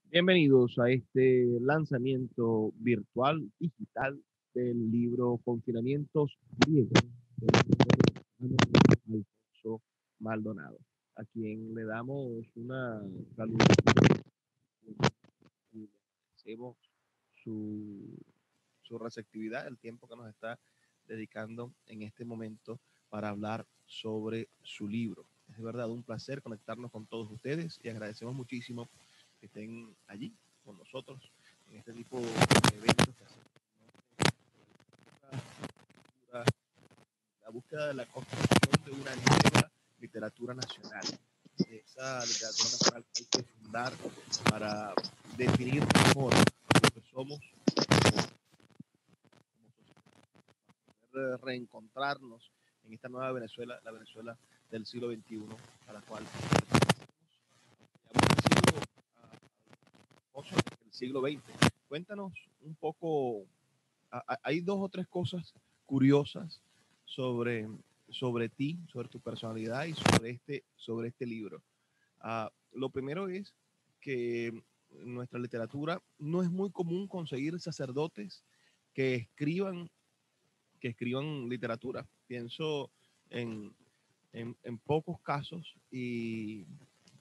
Bienvenidos a este lanzamiento virtual digital del libro Confinamientos Griegos del autor Alfonso Maldonado, a quien le damos una calurosa y le agradecemos su, su receptividad, el tiempo que nos está dedicando en este momento para hablar sobre su libro. Es de verdad un placer conectarnos con todos ustedes y agradecemos muchísimo que estén allí con nosotros en este tipo de eventos que hacemos, ¿no? La búsqueda de la construcción de una nueva literatura nacional, de esa literatura nacional que hay que fundar para definir mejor lo que somos como sociedad, poder reencontrarnos en esta nueva Venezuela, la Venezuela del siglo XXI, a la cual hemos sido cosas del siglo XX. Cuéntanos un poco, hay dos o tres cosas curiosas sobre, sobre ti, sobre tu personalidad y sobre este libro. Lo primero es que en nuestra literatura no es muy común conseguir sacerdotes que escriban, que escriban literatura. Pienso en, en pocos casos y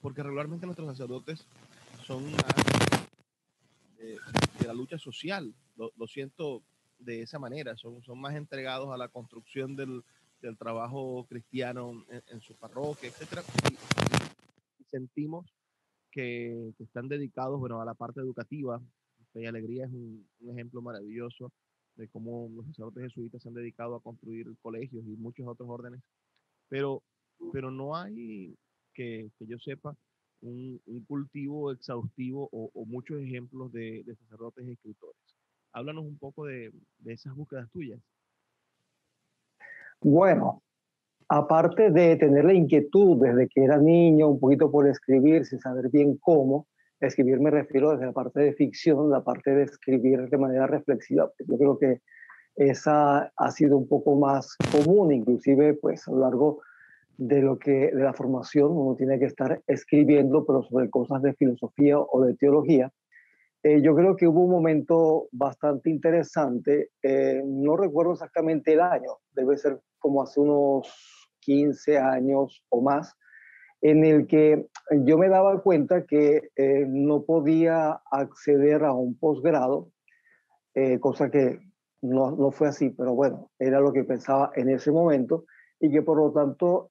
porque regularmente nuestros sacerdotes son más de, de la lucha social. Lo siento de esa manera, son más entregados a la construcción del trabajo cristiano en su parroquia, etcétera, y sentimos que están dedicados, bueno, a la parte educativa. Fe y Alegría es un ejemplo maravilloso de cómo los sacerdotes jesuitas se han dedicado a construir colegios y muchos otros órdenes, pero, pero no hay, que yo sepa, un cultivo exhaustivo o muchos ejemplos de sacerdotes y escritores. Háblanos un poco de esas búsquedas tuyas. Bueno, aparte de tener la inquietud desde que era niño, un poquito por escribir, sin saber bien cómo, escribir me refiero desde la parte de ficción, la parte de escribir de manera reflexiva. Yo creo que esa ha sido un poco más común, inclusive pues a lo largo de la formación uno tiene que estar escribiendo, pero sobre cosas de filosofía o de teología. Yo creo que hubo un momento bastante interesante, no recuerdo exactamente el año, debe ser como hace unos 15 años o más, en el que yo me daba cuenta que no podía acceder a un posgrado, cosa que no fue así, pero bueno, era lo que pensaba en ese momento, y que por lo tanto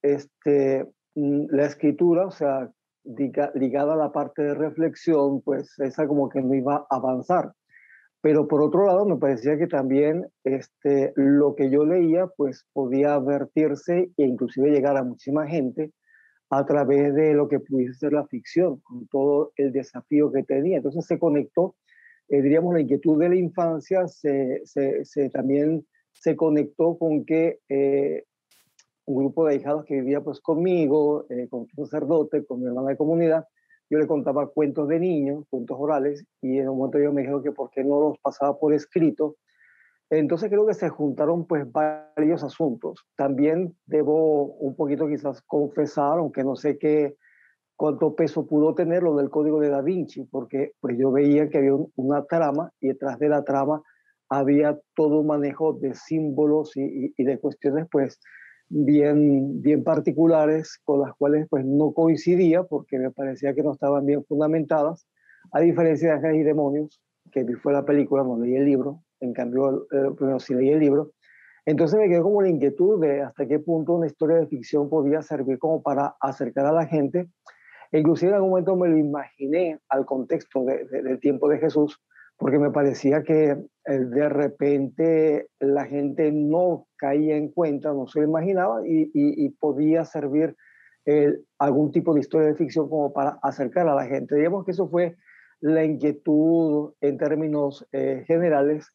la escritura, o sea, ligada a la parte de reflexión, pues esa como que no iba a avanzar. Pero por otro lado, me parecía que también lo que yo leía, pues podía vertirse e inclusive llegar a muchísima gente a través de lo que pudiese ser la ficción, con todo el desafío que tenía. Entonces se conectó, diríamos, la inquietud de la infancia, también se conectó con que un grupo de ahijados que vivía pues conmigo, con un sacerdote, con mi hermana de comunidad, yo le contaba cuentos de niños, cuentos orales, y en un momento ellos me dijeron que por qué no los pasaba por escrito. Entonces creo que se juntaron pues varios asuntos. También debo un poquito quizás confesar, aunque no sé cuánto peso pudo tener lo del código de Da Vinci, porque pues yo veía que había una trama y detrás de la trama había todo un manejo de símbolos y de cuestiones pues bien particulares con las cuales pues no coincidía porque me parecía que no estaban bien fundamentadas, a diferencia de Ángeles y Demonios, que fue la película, no leí el libro, en cambio, primero sí leí el libro. Entonces me quedó como la inquietud de hasta qué punto una historia de ficción podía servir como para acercar a la gente. E inclusive en algún momento me lo imaginé al contexto del tiempo de Jesús, porque me parecía que de repente la gente no caía en cuenta, no se lo imaginaba y podía servir algún tipo de historia de ficción como para acercar a la gente. Digamos que eso fue la inquietud en términos generales.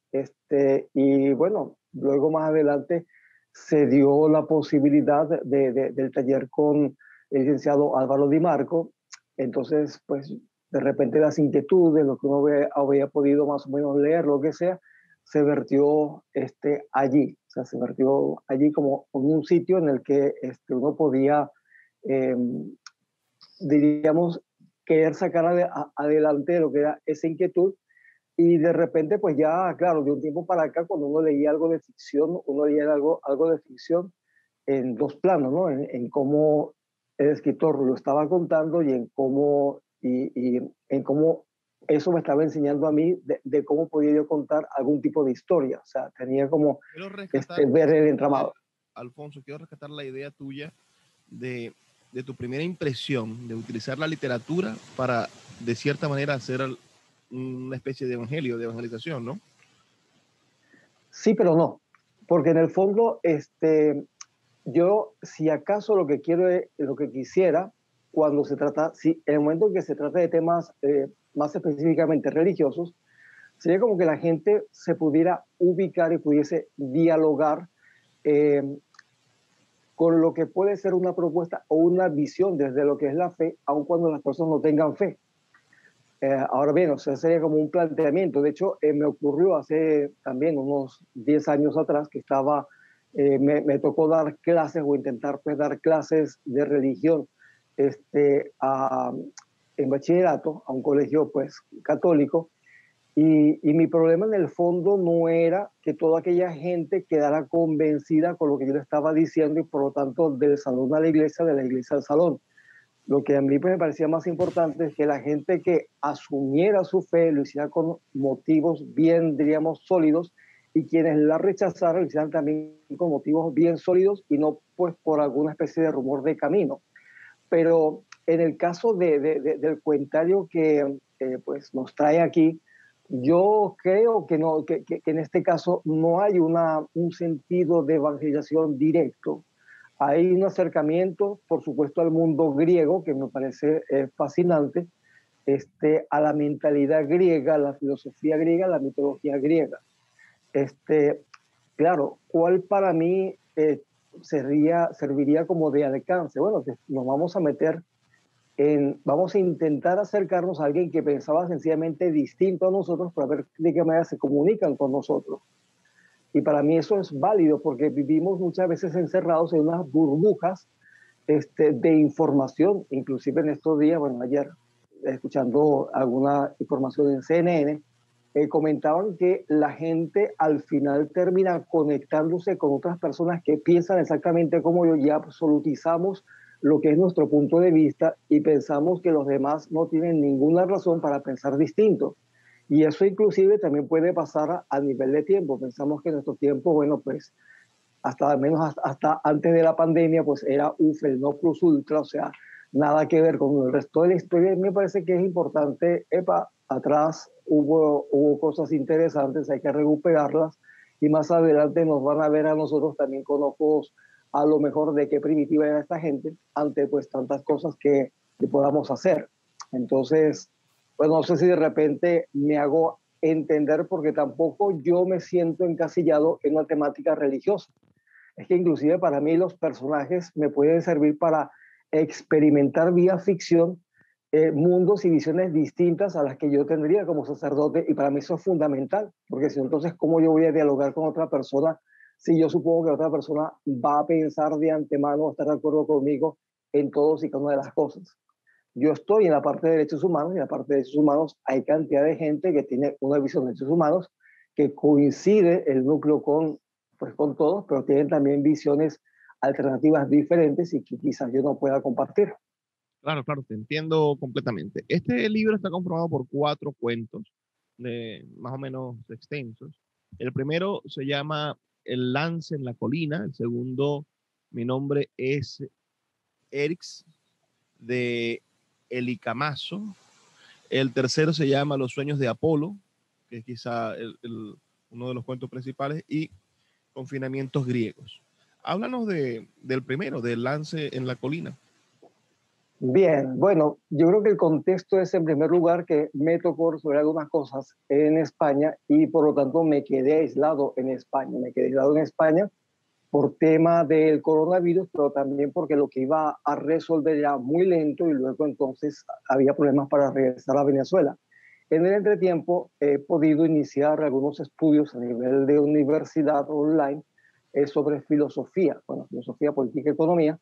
Y bueno, luego más adelante se dio la posibilidad del taller con el licenciado Álvaro Di Marco. Entonces, pues de repente las inquietudes, lo que uno había podido más o menos leer, lo que sea, se vertió allí. O sea, se vertió allí como en un sitio en el que uno podía, eh, diríamos, querer sacar adelante lo que era esa inquietud. Y de repente, pues ya, claro, de un tiempo para acá, cuando uno leía algo de ficción, uno leía algo de ficción en dos planos, ¿no? En cómo el escritor lo estaba contando y y en cómo eso me estaba enseñando a mí de cómo podía yo contar algún tipo de historia. O sea, tenía como Quiero rescatar ver el entramado. Alfonso, quiero rescatar la idea tuya de, de tu primera impresión de utilizar la literatura para, de cierta manera, hacer una especie de evangelio, de evangelización, ¿no? Sí, pero no, porque en el fondo, yo, si acaso lo que quiero es, lo que quisiera, cuando se trata, si en el momento en que se trata de temas más específicamente religiosos, sería como que la gente se pudiera ubicar y pudiese dialogar eh, con lo que puede ser una propuesta o una visión desde lo que es la fe, aun cuando las personas no tengan fe. Ahora bien, o sea, sería como un planteamiento. De hecho, me ocurrió hace también unos 10 años atrás que me tocó dar clases o intentar pues, dar clases de religión este, a, en bachillerato a un colegio pues católico. Y mi problema en el fondo no era que toda aquella gente quedara convencida con lo que yo le estaba diciendo y por lo tanto del salón a la iglesia, de la iglesia al salón. Lo que a mí pues, me parecía más importante es que la gente que asumiera su fe lo hiciera con motivos bien, diríamos, sólidos, y quienes la rechazaran lo hicieran también con motivos bien sólidos y no pues por alguna especie de rumor de camino. Pero en el caso del cuentario que pues nos trae aquí, yo creo que, no, que en este caso no hay un sentido de evangelización directo. Hay un acercamiento, por supuesto, al mundo griego, que me parece fascinante, a la mentalidad griega, a la filosofía griega, a la mitología griega. Este, claro, ¿cuál para mí serviría como de alcance? Bueno, nos vamos a meter vamos a intentar acercarnos a alguien que pensaba sencillamente distinto a nosotros para ver de qué manera se comunican con nosotros. Y para mí eso es válido porque vivimos muchas veces encerrados en unas burbujas de información, inclusive en estos días, bueno, ayer, escuchando alguna información en CNN, comentaban que la gente al final termina conectándose con otras personas que piensan exactamente como yo y absolutizamos lo que es nuestro punto de vista y pensamos que los demás no tienen ninguna razón para pensar distinto. Y eso inclusive también puede pasar a nivel de tiempo. Pensamos que nuestro tiempo, bueno, pues hasta al menos hasta antes de la pandemia, pues era el no plus ultra, o sea, nada que ver con el resto de la historia. Me parece que es importante, atrás hubo cosas interesantes, hay que recuperarlas y más adelante nos van a ver a nosotros también con ojos a lo mejor de qué primitiva era esta gente ante pues tantas cosas que podamos hacer. Entonces, pues no sé si de repente me hago entender porque tampoco yo me siento encasillado en una temática religiosa. Es que inclusive para mí los personajes me pueden servir para experimentar vía ficción mundos y visiones distintas a las que yo tendría como sacerdote y para mí eso es fundamental, porque si no, entonces, ¿cómo yo voy a dialogar con otra persona si yo supongo que otra persona va a pensar de antemano, estar de acuerdo conmigo en todos y cada una de las cosas? Yo estoy en la parte de derechos humanos y en la parte de derechos humanos hay cantidad de gente que tiene una visión de derechos humanos que coincide el núcleo pues, con todos, pero tienen también visiones alternativas diferentes y que quizás yo no pueda compartir. Claro, claro, te entiendo completamente. Este libro está conformado por 4 cuentos más o menos extensos. El primero se llama El lance en la colina. El segundo, mi nombre es Erix de Elicamazo. El tercero se llama Los sueños de Apolo, que es quizá uno de los cuentos principales, y Confinamientos griegos. Háblanos del primero, del lance en la colina. Bien, bueno, yo creo que el contexto es en primer lugar que me tocó resolver algunas cosas en España y por lo tanto me quedé aislado en España. Me quedé aislado en España por tema del coronavirus, pero también porque lo que iba a resolver era muy lento y luego entonces había problemas para regresar a Venezuela. En el entretiempo he podido iniciar algunos estudios a nivel de universidad online sobre filosofía, bueno, filosofía, política y economía,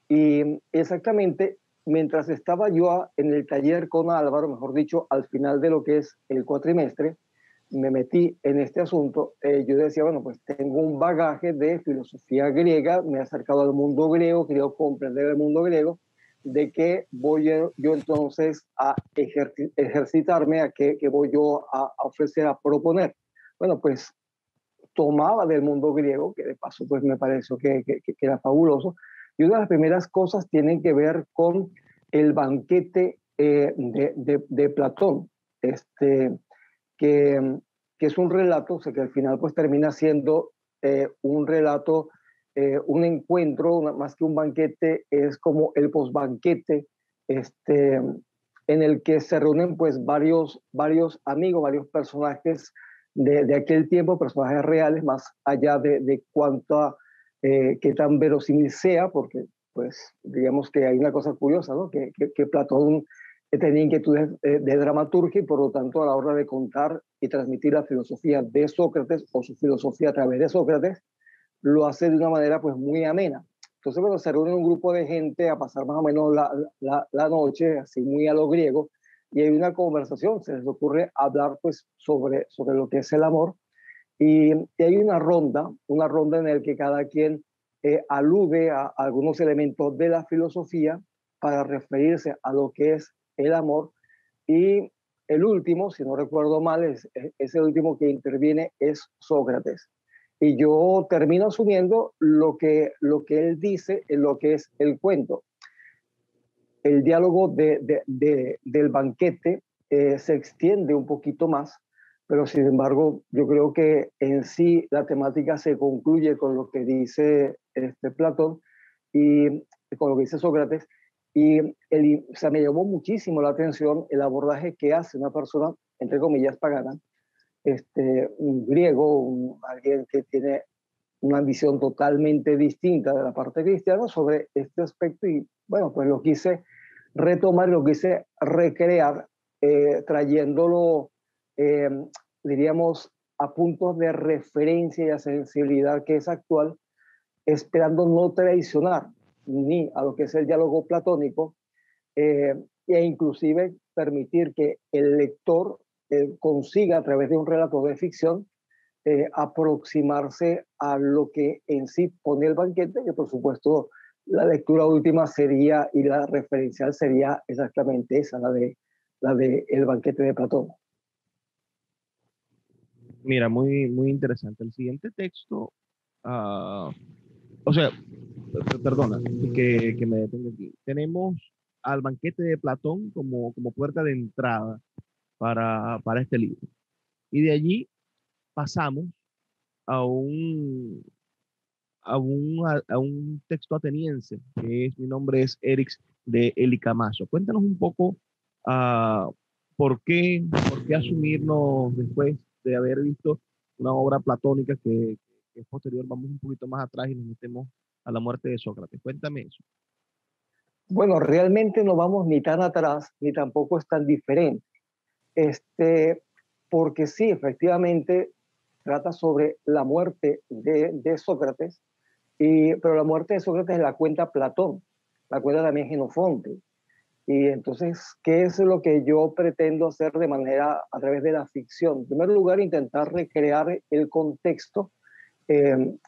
y exactamente mientras estaba yo en el taller con Álvaro, mejor dicho, al final de lo que es el cuatrimestre, me metí en este asunto. Yo decía, bueno, pues tengo un bagaje de filosofía griega, me he acercado al mundo griego, quiero comprender el mundo griego, de qué voy yo entonces a ejercitarme, a qué voy yo a ofrecer, a proponer. Bueno, pues tomaba del mundo griego, que de paso pues me pareció que era fabuloso, y una de las primeras cosas tienen que ver con el banquete de Platón, que, que es un relato, o sea, que al final pues termina siendo un relato, un encuentro, más que un banquete, es como el posbanquete, en el que se reúnen pues varios amigos, varios personajes de aquel tiempo, personajes reales, más allá de cuánto, qué tan verosímil sea, porque pues digamos que hay una cosa curiosa, ¿no? Que Platón tenía inquietudes de dramaturgia y por lo tanto a la hora de contar y transmitir la filosofía de Sócrates o su filosofía a través de Sócrates, lo hace de una manera pues muy amena. Entonces, bueno, se reúne un grupo de gente a pasar más o menos la noche, así muy a lo griego, y hay una conversación, se les ocurre hablar pues sobre lo que es el amor, y hay una ronda en la que cada quien alude a algunos elementos de la filosofía para referirse a lo que es el amor, y el último, si no recuerdo mal, es el último que interviene, es Sócrates. Y yo termino asumiendo lo que él dice en lo que es el cuento. El diálogo del banquete se extiende un poquito más, pero sin embargo yo creo que en sí la temática se concluye con lo que dice Platón y con lo que dice Sócrates. Y o sea, me llamó muchísimo la atención el abordaje que hace una persona, entre comillas, pagana, un griego, alguien que tiene una visión totalmente distinta de la parte cristiana sobre este aspecto. Y bueno, pues lo quise retomar, lo quise recrear, trayéndolo, eh, diríamos, a puntos de referencia y a sensibilidad que es actual, esperando no traicionar ni a lo que es el diálogo platónico, eh, e inclusive permitir que el lector consiga a través de un relato de ficción aproximarse a lo que en sí pone el banquete, que por supuesto la lectura última sería, y la referencial sería exactamente esa, la de El banquete de Platón. Mira, muy, muy interesante. El siguiente texto, ah, o sea, perdona, que me detenga aquí. Tenemos al banquete de Platón como puerta de entrada para este libro. Y de allí pasamos a un texto ateniense, que es, mi nombre es Erix de Elicamaso. Cuéntanos un poco ah, por qué asumirnos después de haber visto una obra platónica que es posterior, vamos un poquito más atrás y nos metemos a la muerte de Sócrates. Cuéntame eso. Bueno, realmente no vamos ni tan atrás, ni tampoco es tan diferente. Porque sí, efectivamente, trata sobre la muerte de Sócrates, pero la muerte de Sócrates la cuenta Platón, la cuenta también Jenofonte. Y entonces, ¿qué es lo que yo pretendo hacer de manera a través de la ficción? En primer lugar, intentar recrear el contexto de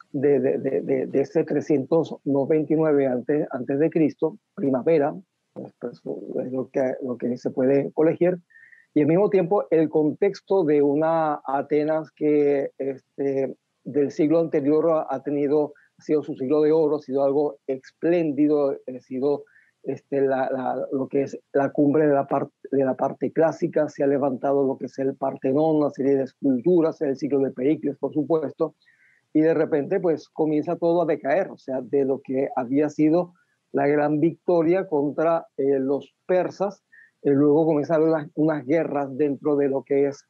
este 399 antes de Cristo, primavera, pues, es lo que se puede colegir, y al mismo tiempo el contexto de una Atenas que del siglo anterior ha sido su siglo de oro, ha sido algo espléndido, ha sido lo que es la cumbre de la parte clásica, se ha levantado lo que es el Partenón, una serie de esculturas, el siglo de Pericles, por supuesto, y de repente pues comienza todo a decaer, o sea, de lo que había sido la gran victoria contra los persas, luego comenzaron unas guerras dentro de lo que es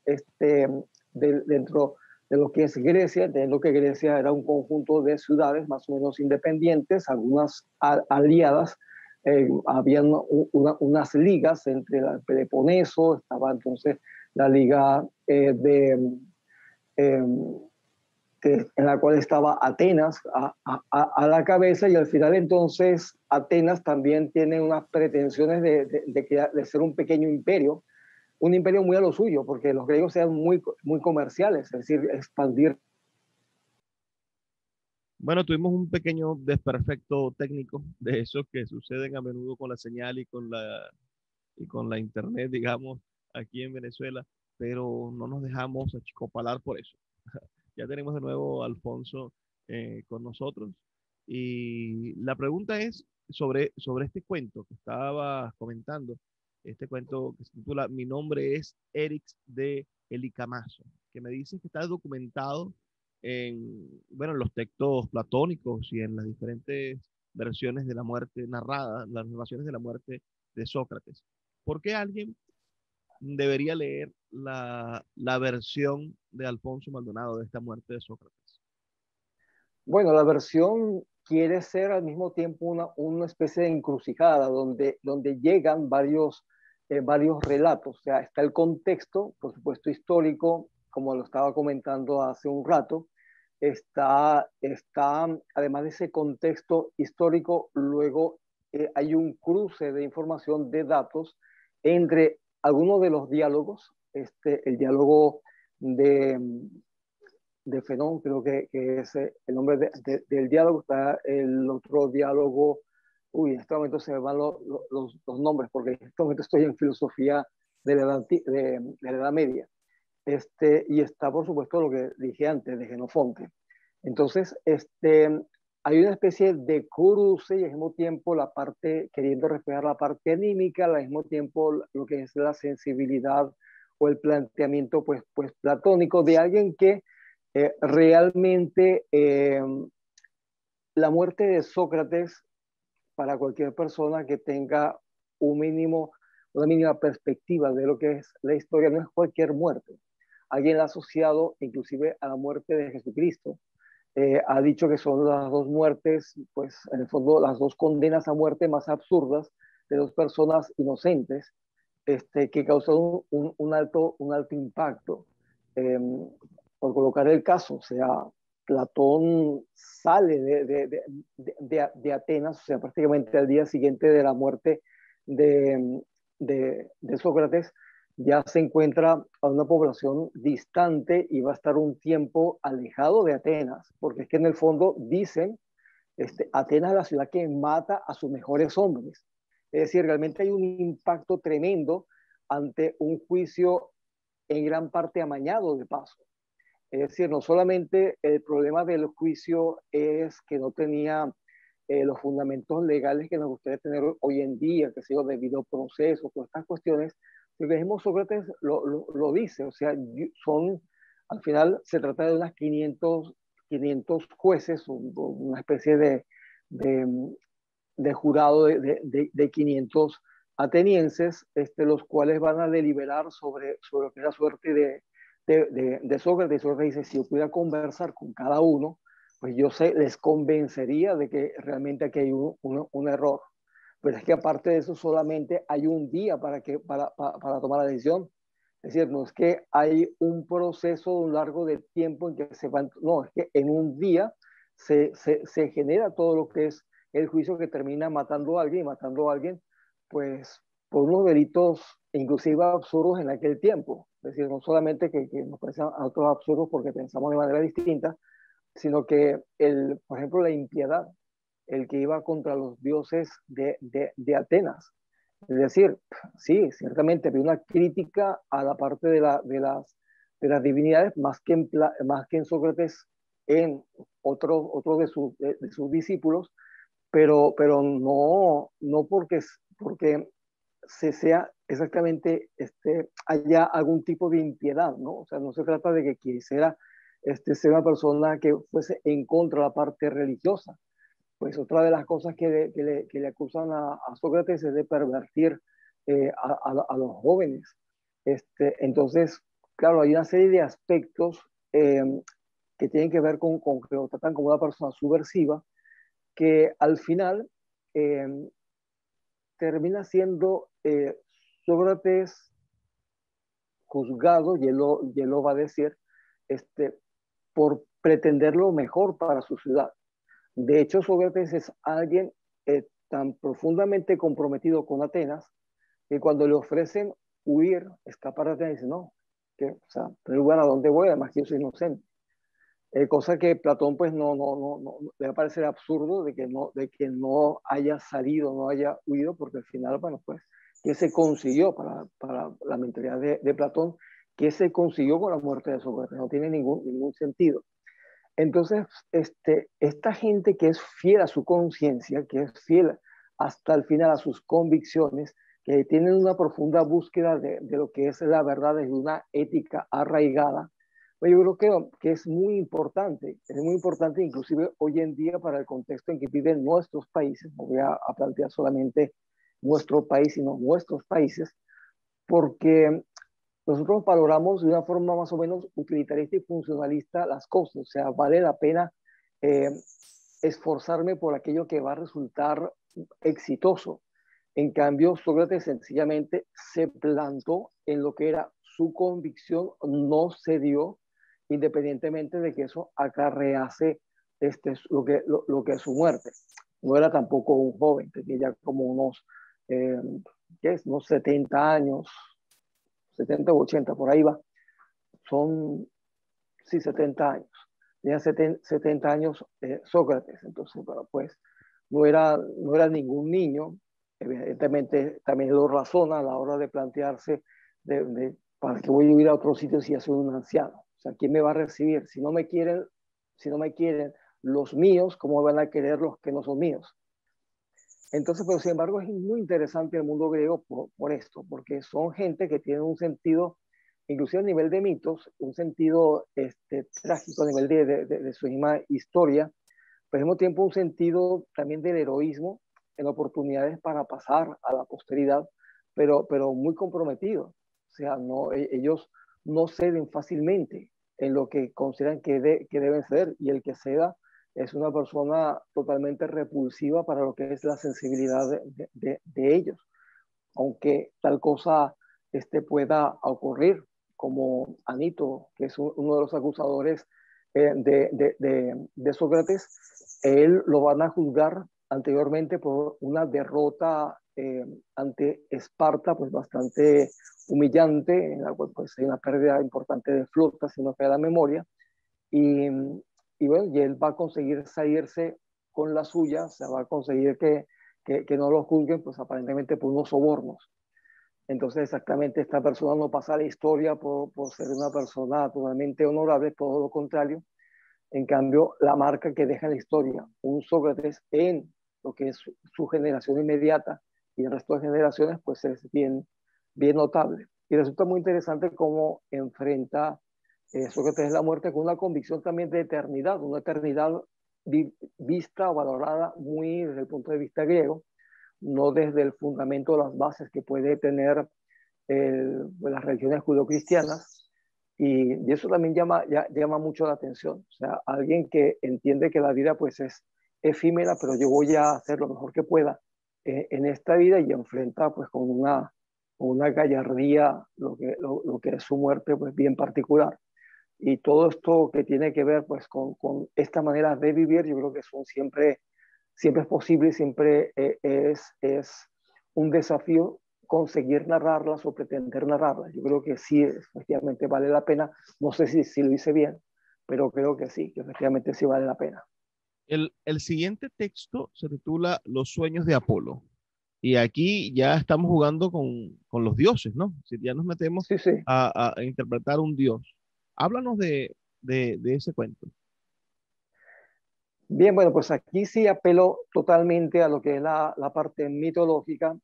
dentro de lo que es Grecia, entendiendo que Grecia era un conjunto de ciudades más o menos independientes, algunas aliadas, habían unas ligas entre el Peloponeso, estaba entonces la liga de en la cual estaba Atenas a la cabeza, y al final entonces Atenas también tiene unas pretensiones de ser un pequeño imperio, un imperio muy a lo suyo, porque los griegos eran muy comerciales, es decir, expandir. Bueno, tuvimos un pequeño desperfecto técnico de esos que suceden a menudo con la señal y con la internet, digamos, aquí en Venezuela, pero no nos dejamos achicopalar por eso. Ya tenemos de nuevo a Alfonso con nosotros. Y la pregunta es sobre este cuento que estaba comentando, este cuento que se titula Mi nombre es Erix de Elicamaso, que me dice que está documentado bueno, en los textos platónicos y en las diferentes versiones de la muerte narrada, las narraciones de la muerte de Sócrates. ¿Por qué alguien debería leer la versión de Alfonso Maldonado de esta muerte de Sócrates? Bueno, la versión quiere ser al mismo tiempo una especie de encrucijada donde llegan varios relatos. O sea, está el contexto, por supuesto, histórico, como lo estaba comentando hace un rato. Además de ese contexto histórico, luego hay un cruce de información, de datos, entre algunos de los diálogos, el diálogo de, de Fenón, creo que es el nombre del diálogo. Está el otro diálogo, uy, en este momento se me van los nombres, porque en este momento estoy en filosofía de la Edad Media. Y está, por supuesto, lo que dije antes, de Genofonte. Entonces, hay una especie de cruce, y al mismo tiempo la parte, queriendo reflejar la parte anímica, al mismo tiempo lo que es la sensibilidad o el planteamiento pues platónico de alguien que realmente la muerte de Sócrates, para cualquier persona que tenga un mínimo, una mínima perspectiva de lo que es la historia, no es cualquier muerte. Alguien la ha asociado inclusive a la muerte de Jesucristo. Ha dicho que son las dos muertes, pues en el fondo las dos condenas a muerte más absurdas de dos personas inocentes, que causaron un alto impacto. Eh, por colocar el caso, o sea, Platón sale de Atenas, o sea, prácticamente al día siguiente de la muerte de, de Sócrates, ya se encuentra a una población distante y va a estar un tiempo alejado de Atenas, porque es que en el fondo dicen, Atenas es la ciudad que mata a sus mejores hombres. Es decir, realmente hay un impacto tremendo ante un juicio en gran parte amañado de paso. Es decir, no solamente el problema del juicio es que no tenía los fundamentos legales que nos gustaría tener hoy en día, que sea debido a procesos, todas estas cuestiones, porque mismo Sócrates lo dice. O sea, al final se trata de unas 500 jueces, una especie de, de jurado de 500 atenienses, los cuales van a deliberar sobre lo que es la suerte de Sócrates. Sócrates dice, si yo pudiera conversar con cada uno, pues yo les convencería de que realmente aquí hay un error. Pero es que aparte de eso, solamente hay un día para tomar la decisión. Es decir, no es que hay un proceso de un largo de tiempo en que se va, no, es que en un día se genera todo lo que es el juicio, que termina matando a alguien, pues por unos delitos inclusive absurdos en aquel tiempo. Es decir, no solamente que nos parecen a otros absurdos porque pensamos de manera distinta, sino que, por ejemplo, la impiedad, el que iba contra los dioses de Atenas. Es decir, sí, ciertamente había una crítica a la parte de las divinidades, más que en Sócrates, en otros de sus discípulos, pero no porque se sea exactamente, haya algún tipo de impiedad, ¿no? O sea, no se trata de que quisiera ser una persona que fuese en contra de la parte religiosa. Pues otra de las cosas que le acusan a Sócrates es de pervertir a los jóvenes. Entonces, claro, hay una serie de aspectos eh, que tienen que ver con que lo tratan como una persona subversiva, que al final eh, termina siendo Sócrates juzgado, y él lo va a decir, este, por pretender lo mejor para su ciudad. De hecho, Sócrates es alguien tan profundamente comprometido con Atenas que cuando le ofrecen huir, escapar de Atenas, dice, no, que, o sea, en primer lugar, ¿a dónde voy? Además que yo soy inocente. Cosa que Platón pues no le va a parecer absurdo de que no haya salido, no haya huido, porque al final, bueno, pues, ¿qué se consiguió para la mentalidad de Platón? ¿Qué se consiguió con la muerte de Sócrates? No tiene ningún sentido. Entonces, esta gente que es fiel a su conciencia, que es fiel hasta el final a sus convicciones, que tienen una profunda búsqueda de lo que es la verdad desde una ética arraigada, pues yo creo que es muy importante inclusive hoy en día para el contexto en que viven nuestros países, no voy a plantear solamente nuestro país, sino nuestros países, porque nosotros valoramos de una forma más o menos utilitarista y funcionalista las cosas, o sea, vale la pena eh, esforzarme por aquello que va a resultar exitoso. En cambio, Sócrates sencillamente se plantó en lo que era su convicción, no cedió, independientemente de que eso acarrease lo que es su muerte. No era tampoco un joven, tenía ya como unos, eh, ¿qué es? Unos 70 años, 70 o 80, por ahí va. Son, sí, 70 años. Tenía 70 años Sócrates, entonces, bueno, pues no era ningún niño. Evidentemente, también lo razona a la hora de plantearse para qué voy a ir a otro sitio si ya soy un anciano. O sea, ¿quién me va a recibir? Si no me quieren los míos, ¿cómo van a querer los que no son míos? Entonces, pero sin embargo, es muy interesante el mundo griego por esto, porque son gente que tiene un sentido, inclusive a nivel de mitos, un sentido trágico a nivel de su misma historia, pero al mismo tiempo un sentido también del heroísmo en oportunidades para pasar a la posteridad, pero muy comprometido. O sea, ellos no ceden fácilmente en lo que consideran que deben ceder, y el que ceda es una persona totalmente repulsiva para lo que es la sensibilidad de ellos. Aunque tal cosa pueda ocurrir, como Anito, que es uno de los acusadores de Sócrates, él lo van a juzgar anteriormente por una derrota ante Esparta, pues bastante humillante, en la cual pues hay una pérdida importante de flotas, si no queda la memoria, y, y bueno, y él va a conseguir salirse con la suya, o sea, va a conseguir que no lo juzguen, pues aparentemente por unos sobornos. Entonces, exactamente, esta persona no pasa a la historia por ser una persona totalmente honorable, todo lo contrario. En cambio, la marca que deja en la historia un Sócrates en lo que es su generación inmediata y el resto de generaciones, pues es bien notable. Y resulta muy interesante cómo enfrenta Sócrates la muerte con una convicción también de eternidad, una eternidad vista o valorada muy desde el punto de vista griego, no desde el fundamento de las bases que puede tener las religiones judeocristianas, y eso también llama mucho la atención. O sea, alguien que entiende que la vida pues es efímera, pero yo voy a hacer lo mejor que pueda en esta vida, y enfrenta pues con una gallardía lo que es su muerte pues bien particular. Y todo esto que tiene que ver pues con esta manera de vivir, yo creo que son siempre es posible, siempre es un desafío conseguir narrarlas o pretender narrarlas. Yo creo que sí, efectivamente vale la pena. No sé si lo hice bien, pero creo que sí, que efectivamente sí vale la pena. El siguiente texto se titula Los sueños de Apolo. Y aquí ya estamos jugando con los dioses, ¿no? Si ya nos metemos Sí, sí. a interpretar un dios. Háblanos de ese cuento. Bien, bueno, pues aquí sí apelo totalmente a lo que es la parte mitológica.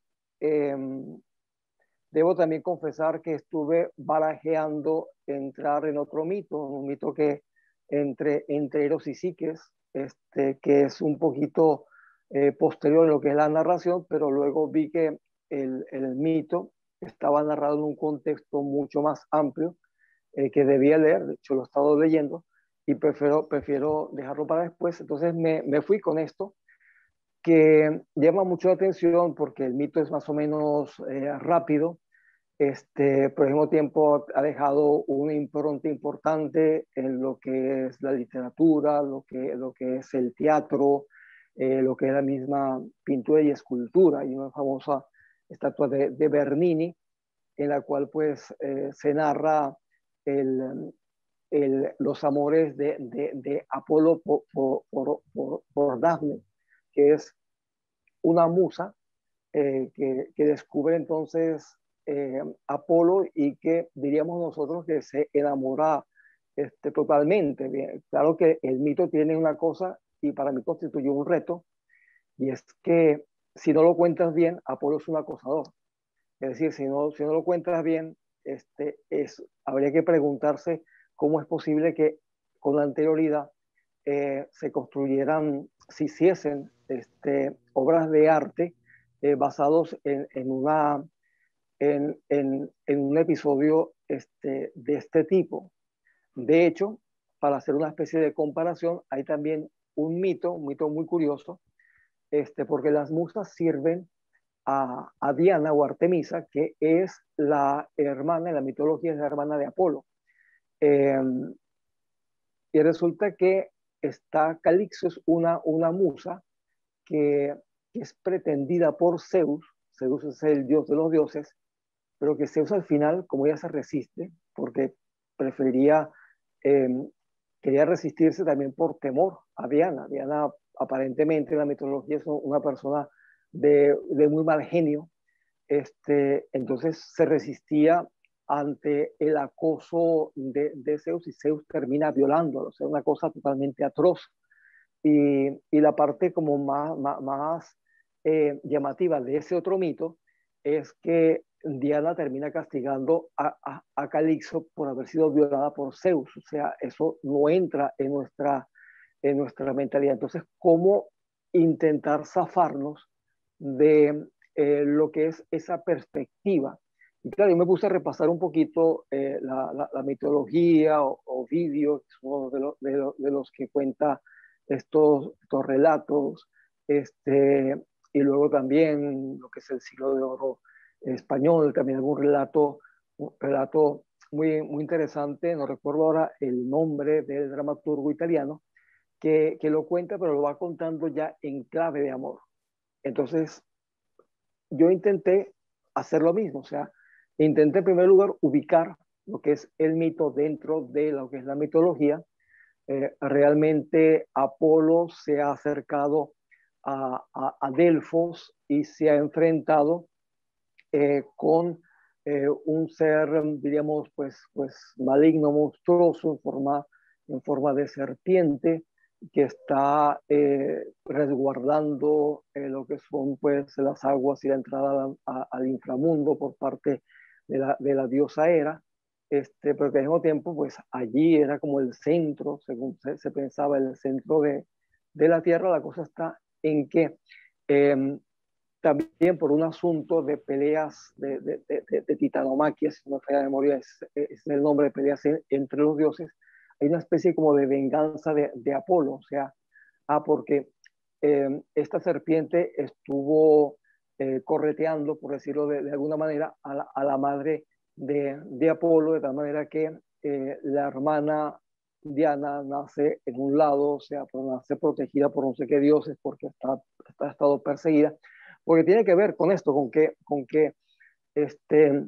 Eh, Debo también confesar que estuve barajeando entrar en otro mito, un mito que entre Eros y Psiques, que es un poquito posterior en lo que es la narración, pero luego vi que el mito estaba narrado en un contexto mucho más amplio que debía leer, de hecho lo he estado leyendo, y prefiero dejarlo para después. Entonces me fui con esto, que llama mucho la atención porque el mito es más o menos rápido, Pero al mismo tiempo ha dejado una impronta importante en lo que es la literatura, lo que es el teatro, lo que es la misma pintura y escultura. Hay una famosa estatua de Bernini en la cual pues se narra el, los amores de Apolo por Dafne, que es una musa que descubre entonces Apolo y que diríamos nosotros que se enamora totalmente. Bien, claro que el mito tiene una cosa y para mí constituye un reto, y es que si no lo cuentas bien, Apolo es un acosador. Es decir, si no lo cuentas bien, habría que preguntarse cómo es posible que con anterioridad se construyeran, se hiciesen obras de arte basados en un episodio de este tipo. De hecho, para hacer una especie de comparación, hay también un mito muy curioso, porque las musas sirven a Diana o Artemisa, que es la hermana, en la mitología es la hermana de Apolo. Eh, y resulta que está Calixto, es una musa que, que es pretendida por Zeus. Zeus es el dios de los dioses, pero que Zeus al final, como ella se resiste, porque prefería, eh, quería resistirse también por temor a Diana. Diana aparentemente en la mitología es una persona de muy mal genio, entonces se resistía ante el acoso de Zeus y Zeus termina violándolo, o sea, una cosa totalmente atroz. Y la parte como más llamativa de ese otro mito es que Diana termina castigando a Calixto por haber sido violada por Zeus, o sea, eso no entra en nuestra mentalidad. Entonces, ¿cómo intentar zafarnos de lo que es esa perspectiva? Y claro, yo me puse a repasar un poquito la mitología o vídeos de los que cuenta estos relatos, y luego también lo que es el siglo de oro español, también algún un relato muy interesante, no recuerdo ahora el nombre del dramaturgo italiano, que lo cuenta, pero lo va contando ya en clave de amor. Entonces, yo intenté hacer lo mismo, o sea, intenté en primer lugar ubicar lo que es el mito dentro de lo que es la mitología. Realmente Apolo se ha acercado a Delfos y se ha enfrentado con un ser, diríamos, pues maligno, monstruoso, en forma de serpiente, que está resguardando lo que son pues las aguas y la entrada al inframundo por parte de la diosa Hera, pero que al mismo tiempo pues allí era como el centro, según se pensaba, el centro de la Tierra. La cosa está en que eh, también por un asunto de peleas de titanomaquia, si no me falla la memoria, es el nombre de peleas entre los dioses, hay una especie como de venganza de Apolo, o sea, porque esta serpiente estuvo correteando, por decirlo de alguna manera, a la madre de Apolo, de tal manera que la hermana Diana nace en un lado, o sea, nace protegida por no sé qué dioses porque ha estado perseguida, porque tiene que ver con esto, con que este,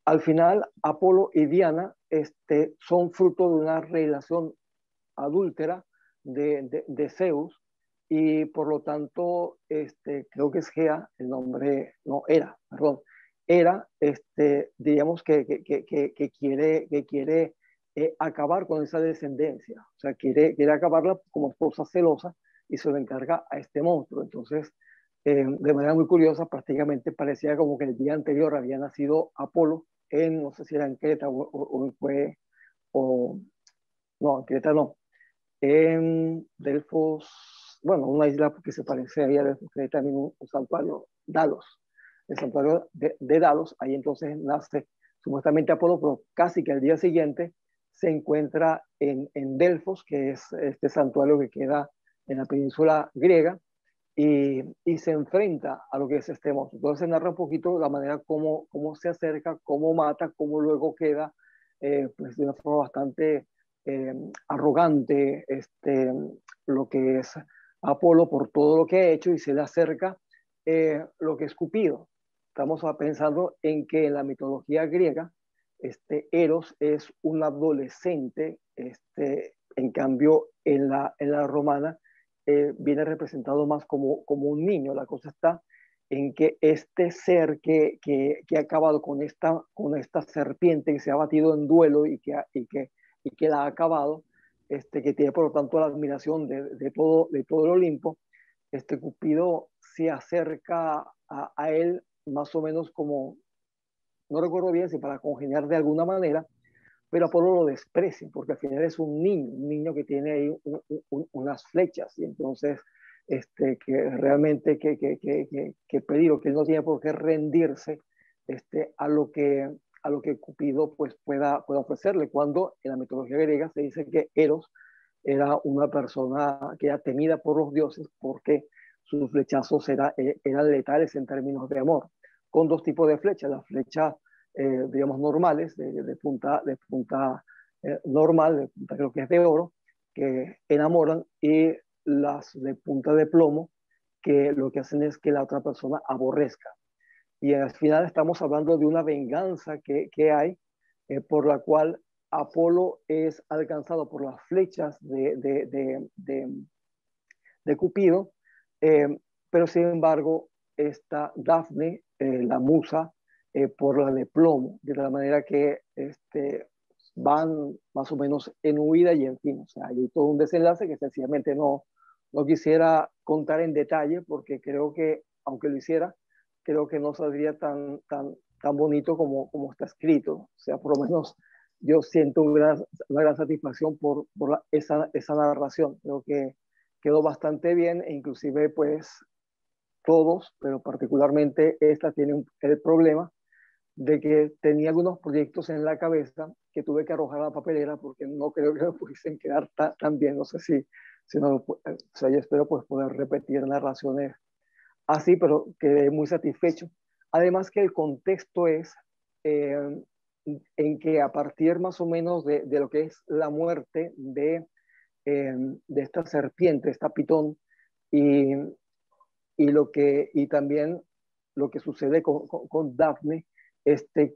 al final Apolo y Diana son fruto de una relación adúltera de Zeus, y por lo tanto creo que es Gea, el nombre, no, Hera, perdón, Hera, diríamos que quiere acabar con esa descendencia, o sea, quiere acabarla como esposa celosa y se lo encarga a este monstruo. Entonces, de manera muy curiosa, prácticamente parecía como que el día anterior había nacido Apolo no sé si era en Creta o fue, o no, en Creta no, en Delfos, bueno, una isla que se parece ahí a Delfos, que hay también un santuario, Dalos, el santuario de Dalos. Ahí entonces nace supuestamente Apolo, pero casi que al día siguiente se encuentra en Delfos, que es este santuario que queda en la península griega, y se enfrenta a lo que es este monstruo. Entonces se narra un poquito la manera cómo se acerca, cómo mata, cómo luego queda pues de una forma bastante arrogante lo que es Apolo por todo lo que ha hecho y se le acerca lo que es Cupido. Estamos pensando en que en la mitología griega Eros es un adolescente, en cambio en la romana viene representado más como un niño. La cosa está en que este ser que ha acabado con esta serpiente que se ha batido en duelo y que la ha acabado, que tiene por lo tanto la admiración de todo el Olimpo, Cupido se acerca a él más o menos como, no recuerdo bien si para congeniar de alguna manera, pero Apolo lo desprecia, porque al final es un niño que tiene ahí unas flechas, y entonces que realmente que pedir, o que él no tiene por qué rendirse a a lo que Cupido pues pueda ofrecerle, cuando en la mitología griega se dice que Eros era una persona que era temida por los dioses porque sus flechazos eran letales en términos de amor, con dos tipos de flechas, la flecha digamos, normales, de punta normal, de punta creo que es de oro, que enamoran, y las de punta de plomo, que lo que hacen es que la otra persona aborrezca. Y al final estamos hablando de una venganza que hay, por la cual Apolo es alcanzado por las flechas de Cupido, pero sin embargo, esta Dafne, la musa, por la de plomo, de la manera que van más o menos en huida y en fin, o sea, hay todo un desenlace que sencillamente no quisiera contar en detalle porque creo que, aunque lo hiciera, creo que no saldría tan bonito como está escrito. O sea, por lo menos yo siento una gran satisfacción por esa narración. Creo que quedó bastante bien e inclusive pues todos, pero particularmente esta tiene el problema de que tenía algunos proyectos en la cabeza que tuve que arrojar a la papelera porque no creo que me pudiesen quedar tan bien. No sé si no, o sea, yo espero pues poder repetir narraciones así, pero quedé muy satisfecho. Además que el contexto es eh, en que a partir más o menos de lo que es la muerte de esta serpiente, esta pitón, y, y también lo que sucede con Daphne,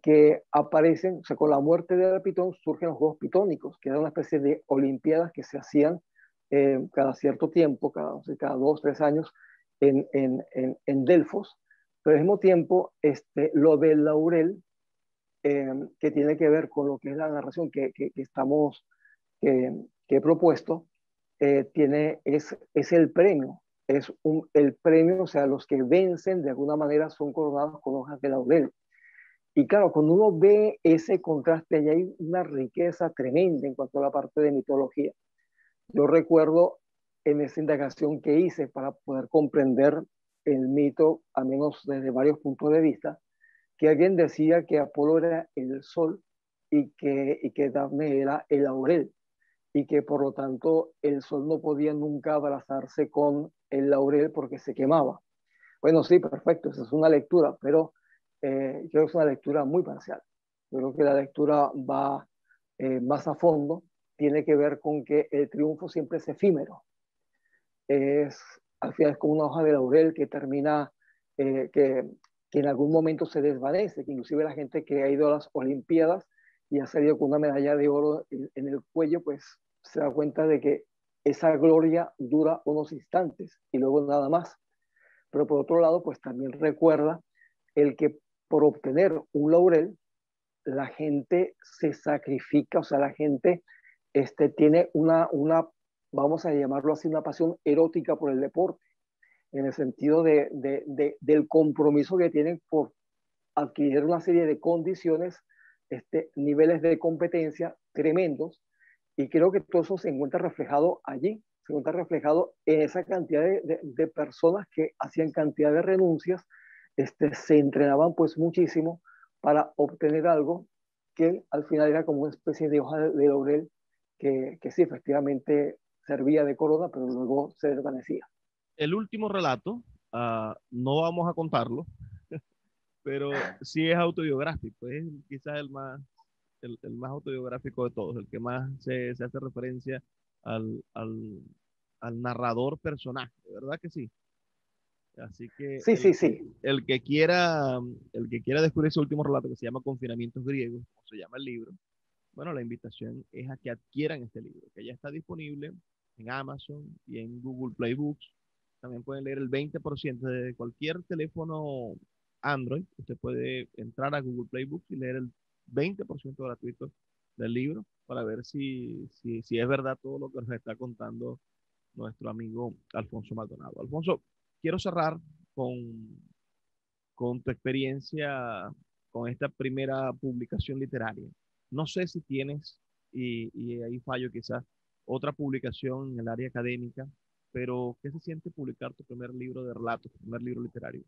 que aparecen, o sea, con la muerte de la pitón surgen los Juegos Pitónicos, que era una especie de olimpiadas que se hacían cada cierto tiempo, o sea, cada 2, 3 años, en Delfos, pero al mismo tiempo lo del laurel, que tiene que ver con lo que es la narración que, que he propuesto, es el premio, el premio, o sea, los que vencen de alguna manera son coronados con hojas de laurel. Y claro, cuando uno ve ese contraste, ahí hay una riqueza tremenda en cuanto a la parte de mitología. Yo recuerdo en esa indagación que hice para poder comprender el mito, al menos desde varios puntos de vista, que alguien decía que Apolo era el sol y que Dafne era el laurel, y que por lo tanto el sol no podía nunca abrazarse con el laurel porque se quemaba. Bueno, sí, perfecto, esa es una lectura, pero creo que es una lectura muy parcial. Yo creo que la lectura va más a fondo, tiene que ver con que el triunfo siempre es efímero. Es, al final es como una hoja de laurel que termina, eh, que, que en algún momento se desvanece, que inclusive la gente que ha ido a las Olimpiadas y ha salido con una medalla de oro en el cuello, pues se da cuenta de que esa gloria dura unos instantes y luego nada más. Pero por otro lado, pues también recuerda el que por obtener un laurel, la gente se sacrifica, o sea, la gente tiene vamos a llamarlo así, una pasión erótica por el deporte, en el sentido del compromiso que tienen por adquirir una serie de condiciones, niveles de competencia tremendos, y creo que todo eso se encuentra reflejado allí, se encuentra reflejado en esa cantidad de personas que hacían cantidad de renuncias, se entrenaban pues muchísimo para obtener algo que al final era como una especie de hoja de laurel que sí, efectivamente servía de corona, pero luego se desvanecía. el último relato, no vamos a contarlo, pero sí es autobiográfico, es quizás el más autobiográfico de todos, el que más se hace referencia al, al, al narrador personaje, ¿verdad que sí? Así que Sí, sí, sí. el que quiera descubrir ese último relato que se llama Confinamientos Griegos, como se llama el libro, bueno, la invitación es a que adquieran este libro, que ya está disponible en Amazon y en Google Play Books. También pueden leer el 20% de cualquier teléfono Android. Usted puede entrar a Google Play Books y leer el 20% gratuito del libro para ver si es verdad todo lo que nos está contando nuestro amigo Alfonso Maldonado. Alfonso, quiero cerrar con, con tu experiencia con esta primera publicación literaria. No sé si tienes, y ahí fallo quizás, otra publicación en el área académica, pero ¿qué se siente publicar tu primer libro de relatos, tu primer libro literario?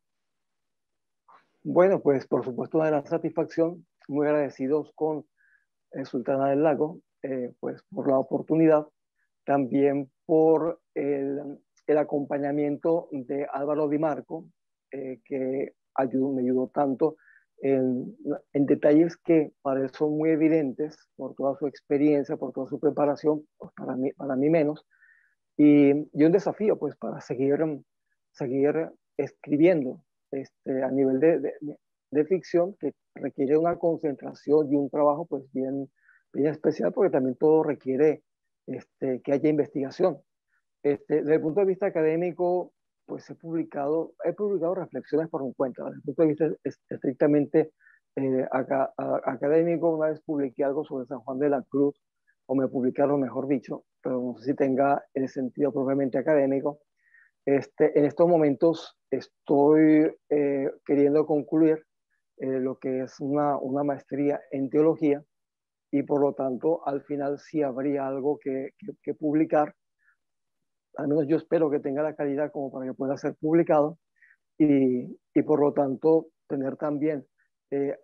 Bueno, pues por supuesto una gran satisfacción, muy agradecidos con Sultana del Lago, pues por la oportunidad, también por el acompañamiento de Álvaro Di Marco, que me ayudó tanto en detalles que para él son muy evidentes por toda su experiencia, por toda su preparación, pues para mí menos, y un desafío pues para seguir escribiendo a nivel de ficción que requiere una concentración y un trabajo pues bien especial porque también todo requiere que haya investigación. Desde el punto de vista académico, pues he publicado reflexiones por mi cuenta. Desde el punto de vista estrictamente académico, una vez publiqué algo sobre San Juan de la Cruz, o me publicaron, mejor dicho, pero no sé si tenga el sentido propiamente académico. En estos momentos estoy queriendo concluir lo que es una maestría en teología y por lo tanto al final sí habría algo que publicar. Al menos yo espero que tenga la calidad como para que pueda ser publicado y por lo tanto tener también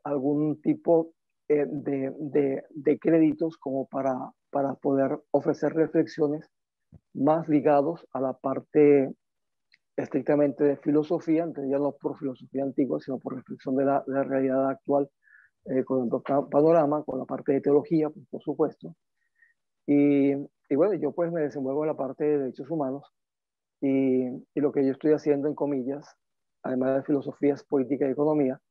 algún tipo de créditos como para poder ofrecer reflexiones más ligados a la parte estrictamente de filosofía, entonces ya no por filosofía antigua, sino por reflexión de la realidad actual, con el panorama, con la parte de teología, pues, por supuesto. Y, y bueno, yo pues me desenvuelvo en la parte de derechos humanos y lo que yo estoy haciendo, en comillas, además de filosofías, política y economía,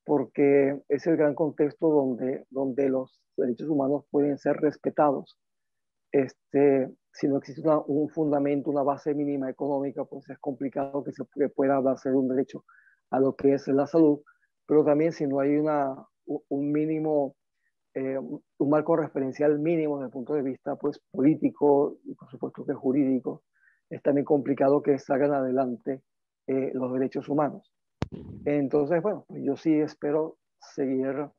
porque es el gran contexto donde los derechos humanos pueden ser respetados. Si no existe un fundamento, una base mínima económica, pues es complicado que pueda darse un derecho a lo que es la salud, pero también si no hay un mínimo, un marco referencial mínimo desde el punto de vista pues, político y por supuesto que jurídico, es también complicado que salgan adelante los derechos humanos. Entonces, bueno, pues yo sí espero seguir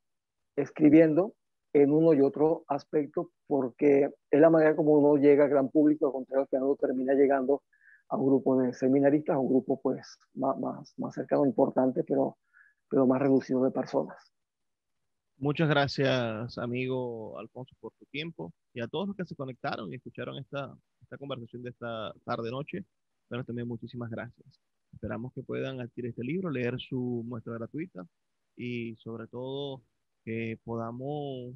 escribiendo en uno y otro aspecto porque es la manera como uno llega al gran público, al contrario que uno termina llegando a un grupo de seminaristas, a un grupo pues más cercano, importante, pero más reducido de personas. Muchas gracias, amigo Alfonso, por tu tiempo y a todos los que se conectaron y escucharon esta conversación de esta tarde-noche. Bueno, también muchísimas gracias. Esperamos que puedan adquirir este libro, leer su muestra gratuita y sobre todo que podamos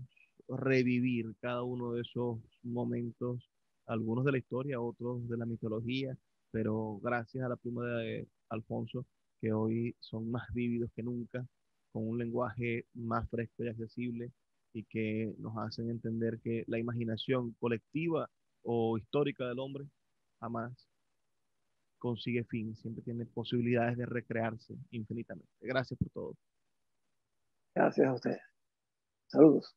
revivir cada uno de esos momentos, algunos de la historia, otros de la mitología, pero gracias a la pluma de Alfonso, que hoy son más vívidos que nunca con un lenguaje más fresco y accesible y que nos hacen entender que la imaginación colectiva o histórica del hombre jamás consigue fin, siempre tiene posibilidades de recrearse infinitamente. Gracias por todo. Gracias a ustedes. Saludos.